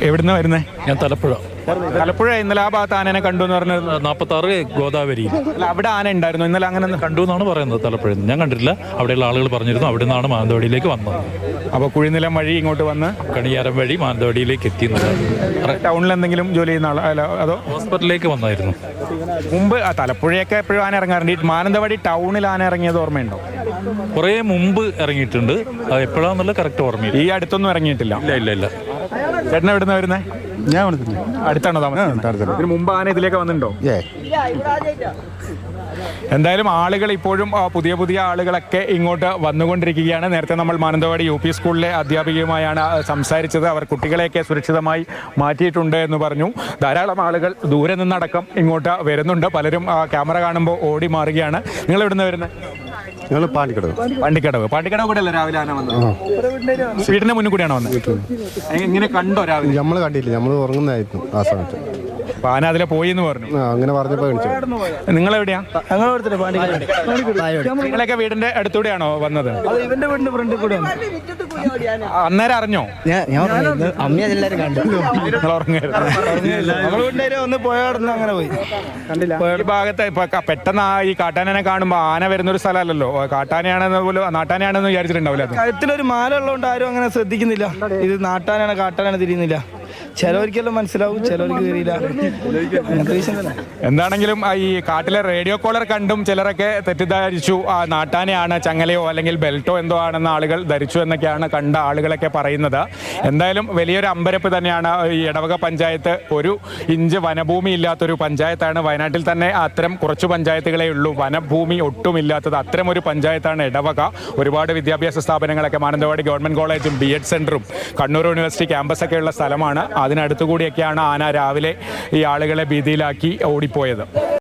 എവിടുന്ന വരുന്നേ? ഞാൻ തലപ്പുഴ. തലപ്പുഴ. ഇന്നലെ ആ ഭാഗത്ത് ആനനെ കണ്ടു എന്ന് പറഞ്ഞത് 46 ഗോദാവരി. അല്ല, അവിടെ ആന ഉണ്ടായിരുന്നു ഇന്നലെ? അങ്ങനെ കണ്ടു എന്നാണ് പറയുന്നത്. തലപ്പുഴയിൽ ഞാൻ കണ്ടിട്ടില്ല, അവിടെയുള്ള ആളുകൾ പറഞ്ഞിരുന്നു. അവിടെ നിന്നാണ് മാനന്തവാടിയിലേക്ക് വന്നത്. അപ്പോൾ കുഴിനിലം വഴി ഇങ്ങോട്ട് വന്ന് കണിയാരം വഴി മാനന്തവാടിയിലേക്ക് എത്തി. ടൗണിൽ എന്തെങ്കിലും ജോലി ചെയ്യുന്ന അല്ല, അതോ ഹോസ്പിറ്റലിലേക്ക് വന്നായിരുന്നു. മുമ്പ് തലപ്പുഴയൊക്കെ എപ്പോഴും ആന ഇറങ്ങാറുണ്ട്. ഈ മാനന്തവാടി ടൗണിൽ ആന ഇറങ്ങിയത് ഓർമ്മയുണ്ടോ? കുറേ മുമ്പ് ഇറങ്ങിയിട്ടുണ്ട്, അത് എപ്പോഴാന്നുള്ള കറക്റ്റ് ഓർമ്മയില്ല. ഈ അടുത്തൊന്നും ഇറങ്ങിയിട്ടില്ല. ഇല്ല. ചേട്ടൻ എവിടുന്ന വരുന്നേ? ഞാൻ വിളിക്കുന്നു. അടുത്താണോ താമസം? ഇതിന് മുമ്പ് ആന ഇതിലേക്ക് വന്നിട്ടുണ്ടോ? എന്തായാലും ആളുകൾ ഇപ്പോഴും പുതിയ പുതിയ ആളുകളൊക്കെ ഇങ്ങോട്ട് വന്നുകൊണ്ടിരിക്കുകയാണ്. നേരത്തെ നമ്മൾ മാനന്തവാടി UP സ്കൂളിലെ അധ്യാപികയുമായാണ് സംസാരിച്ചത്. അവർ കുട്ടികളെയൊക്കെ സുരക്ഷിതമായി മാറ്റിയിട്ടുണ്ട് എന്ന് പറഞ്ഞു. ധാരാളം ആളുകൾ ദൂരെ നിന്നടക്കം ഇങ്ങോട്ട് വരുന്നുണ്ട്. പലരും ക്യാമറ കാണുമ്പോൾ ഓടി മാറുകയാണ്. നിങ്ങൾ എവിടുന്ന് വരുന്നത്? ഞങ്ങൾ പാണ്ടിക്കടവ് കൂടെ അല്ലേ രാവിലെ ആന വന്നത്? വീടിന്റെ മുന്നിൽ കൂടിയാണോ വന്നത്? എങ്ങനെ കണ്ടോ രാവിലെ? നമ്മൾ കണ്ടില്ല, നമ്മൾ ഉറങ്ങുന്നതായിരുന്നു ആ സമയത്ത്. ആന അതിലെ പോയി എന്ന് പറഞ്ഞു. അങ്ങനെ പറഞ്ഞപ്പോ നിങ്ങൾ എവിടെയാ? നിങ്ങളൊക്കെ വീടിന്റെ അടുത്തൂടെയാണോ വന്നത്? ഇവന്റെ വീടിന്റെ ഫ്രണ്ടിൽ കൂടെ അന്നേരം അറിഞ്ഞോ? ഒന്ന് പോയാടുന്നു, അങ്ങനെ പോയി കണ്ടില്ല. ഈ ഭാഗത്ത് ഇപ്പൊ പെട്ടെന്ന് ഈ കാട്ടാനനെ കാണുമ്പോ ആന വരുന്നൊരു സ്ഥലമല്ലല്ലോ. കാട്ടാനയാണെന്ന് പോലും നാട്ടാനയാണെന്ന് വിചാരിച്ചിട്ടുണ്ടാവില്ല. കഴുത്തിലൊരു മാല ഉള്ളതുകൊണ്ട് ആരും അങ്ങനെ ശ്രദ്ധിക്കുന്നില്ല. ഇത് നാട്ടാനാണ് കാട്ടാനാണ് തിരിയുന്നില്ല. ചിലവർക്കെല്ലാം മനസ്സിലാവും, ചിലവർക്ക് തിരിയില്ല. എന്താണെങ്കിലും ഈ കാട്ടിലെ റേഡിയോ കോളർ കണ്ടും ചിലരൊക്കെ തെറ്റിദ്ധരിച്ചു നാട്ടാനയാണ്, ചങ്ങലയോ അല്ലെങ്കിൽ ബെൽറ്റോ എന്തോ ആണെന്ന് ആളുകൾ ധരിച്ചു എന്നൊക്കെയാണ് കണ്ട ആളുകളൊക്കെ പറയുന്നത്. എന്തായാലും വലിയൊരു അമ്പരപ്പ് തന്നെയാണ്. ഈ ഇടവക പഞ്ചായത്ത് ഒരു ഇഞ്ച് വനഭൂമി ഇല്ലാത്തൊരു പഞ്ചായത്താണ്. വയനാട്ടിൽ തന്നെ അത്തരം കുറച്ച് പഞ്ചായത്തുകളേ ഉള്ളൂ വനഭൂമി ഒട്ടുമില്ലാത്തത്. അത്തരം ഒരു പഞ്ചായത്താണ് ഇടവക. ഒരുപാട് വിദ്യാഭ്യാസ സ്ഥാപനങ്ങളൊക്കെ മാനന്തവാടി ഗവൺമെന്റ് കോളേജും BEd സെന്ററും കണ്ണൂർ യൂണിവേഴ്സിറ്റി ക്യാമ്പസൊക്കെ ഉള്ള സ്ഥലമാണ്. അതിനടുത്തുകൂടിയൊക്കെയാണ് ആന രാവിലെ ഈ ആളുകളെ ഭീതിയിലാക്കി ഓടിപ്പോയത്.